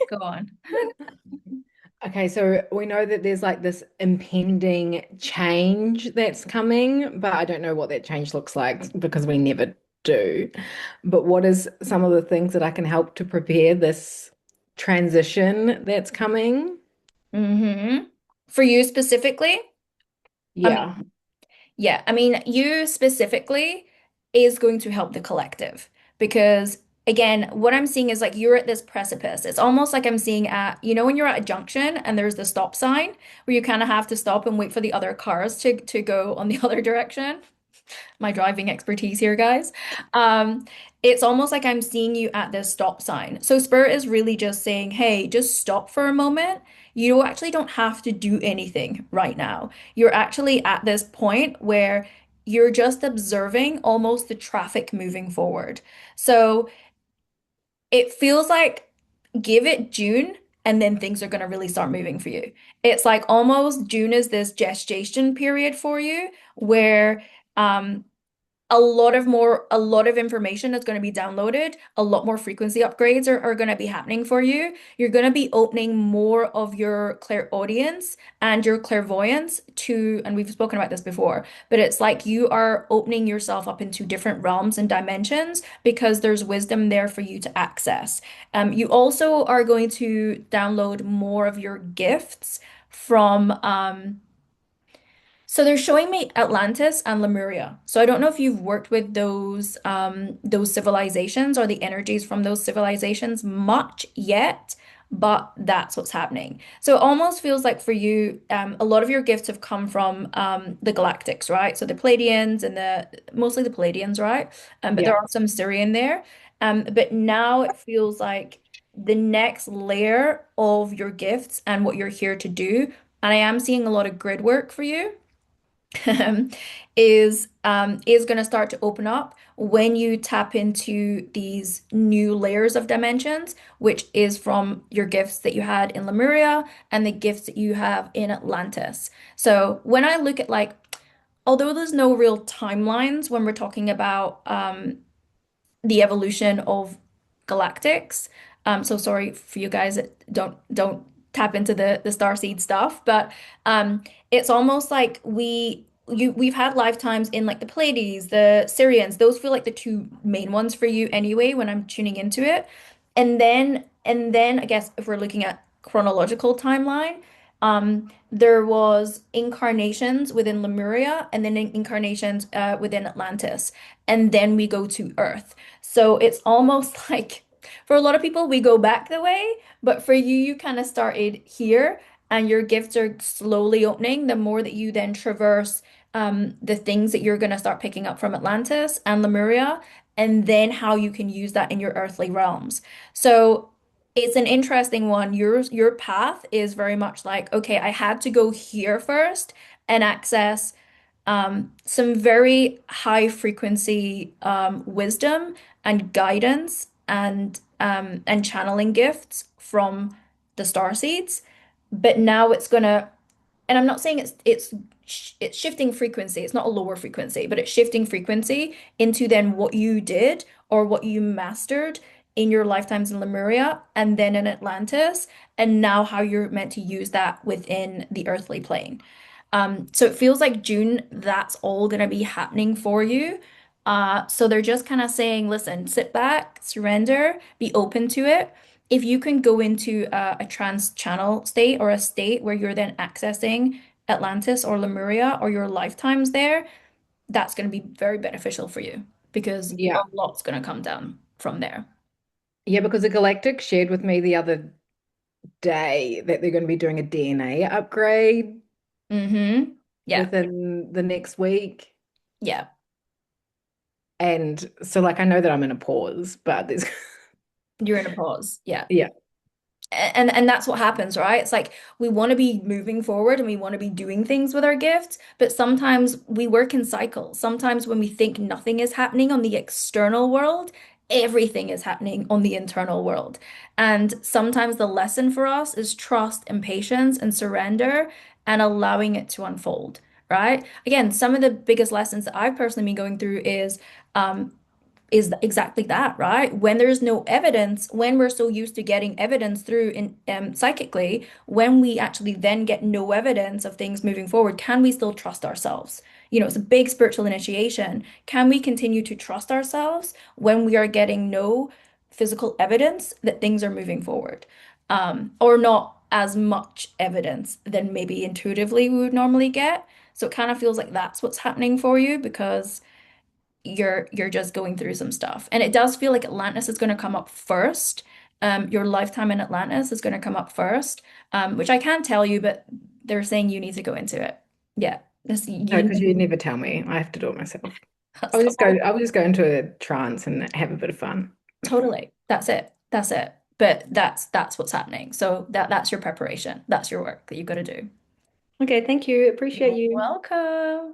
Go on. Okay, so we know that there's like this impending change that's coming, but I don't know what that change looks like because we never do. But what is some of the things that I can help to prepare this transition that's coming? For you specifically, I Yeah. mean, yeah, I mean, you specifically is going to help the collective because, again, what I'm seeing is like you're at this precipice. It's almost like I'm seeing when you're at a junction and there's the stop sign where you kind of have to stop and wait for the other cars to go on the other direction. My driving expertise here, guys. Um, it's almost like I'm seeing you at this stop sign. So Spirit is really just saying, hey, just stop for a moment. You actually don't have to do anything right now. You're actually at this point where you're just observing almost the traffic moving forward. So it feels like give it June and then things are going to really start moving for you. It's like almost June is this gestation period for you where um a lot of information is going to be downloaded. A lot more frequency upgrades are going to be happening for you. You're going to be opening more of your clairaudience and your clairvoyance to, and we've spoken about this before, but it's like you are opening yourself up into different realms and dimensions because there's wisdom there for you to access. You also are going to download more of your gifts from so they're showing me Atlantis and Lemuria. So I don't know if you've worked with those civilizations or the energies from those civilizations much yet, but that's what's happening. So it almost feels like for you, a lot of your gifts have come from the Galactics, right? So the Pleiadians and the mostly the Pleiadians, right? But there Yeah. are some Sirian there. But now it feels like the next layer of your gifts and what you're here to do. And I am seeing a lot of grid work for you is going to start to open up when you tap into these new layers of dimensions, which is from your gifts that you had in Lemuria and the gifts that you have in Atlantis. So when I look at like, although there's no real timelines when we're talking about the evolution of galactics. So sorry for you guys that don't tap into the starseed stuff, but it's almost like we've had lifetimes in like the Pleiades, the Sirians. Those feel like the two main ones for you anyway when I'm tuning into it. And then I guess if we're looking at chronological timeline, there was incarnations within Lemuria and then incarnations within Atlantis, and then we go to Earth. So it's almost like for a lot of people, we go back the way, but for you, you kind of started here and your gifts are slowly opening the more that you then traverse the things that you're going to start picking up from Atlantis and Lemuria, and then how you can use that in your earthly realms. So it's an interesting one. Your path is very much like, okay, I had to go here first and access some very high frequency wisdom and guidance and channeling gifts from the star seeds. But now it's gonna, and I'm not saying it's shifting frequency. It's not a lower frequency, but it's shifting frequency into then what you did or what you mastered in your lifetimes in Lemuria and then in Atlantis, and now how you're meant to use that within the earthly plane. So it feels like June, that's all going to be happening for you. So they're just kind of saying, listen, sit back, surrender, be open to it. If you can go into a trans channel state or a state where you're then accessing Atlantis or Lemuria or your lifetimes there, that's going to be very beneficial for you because a Yeah. lot's going to come down from there. Yeah, because the Galactic shared with me the other day that they're going to be doing a DNA upgrade Yeah. within the next week. Yeah. And so like I know that I'm in a pause, but there's You're in a pause. Yeah. yeah. And that's what happens, right? It's like we want to be moving forward and we want to be doing things with our gifts, but sometimes we work in cycles. Sometimes when we think nothing is happening on the external world, everything is happening on the internal world. And sometimes the lesson for us is trust and patience and surrender and allowing it to unfold, right? Again, some of the biggest lessons that I've personally been going through is is exactly that, right? When there's no evidence, when we're so used to getting evidence through in psychically, when we actually then get no evidence of things moving forward, can we still trust ourselves? You know, it's a big spiritual initiation. Can we continue to trust ourselves when we are getting no physical evidence that things are moving forward? Or not as much evidence than maybe intuitively we would normally get. So it kind of feels like that's what's happening for you because you're just going through some stuff. And it does feel like Atlantis is going to come up first. Your lifetime in Atlantis is going to come up first, which I can't tell you, but they're saying you need to go into it. Yeah, this No, you because you never tell me. I have to do it myself. that's the whole I'll just go into a trance and have a bit of fun. totally. That's it. That's it. But that's what's happening. So that's your preparation. That's your work that you've got to do. Okay, thank you. Appreciate You're you. welcome.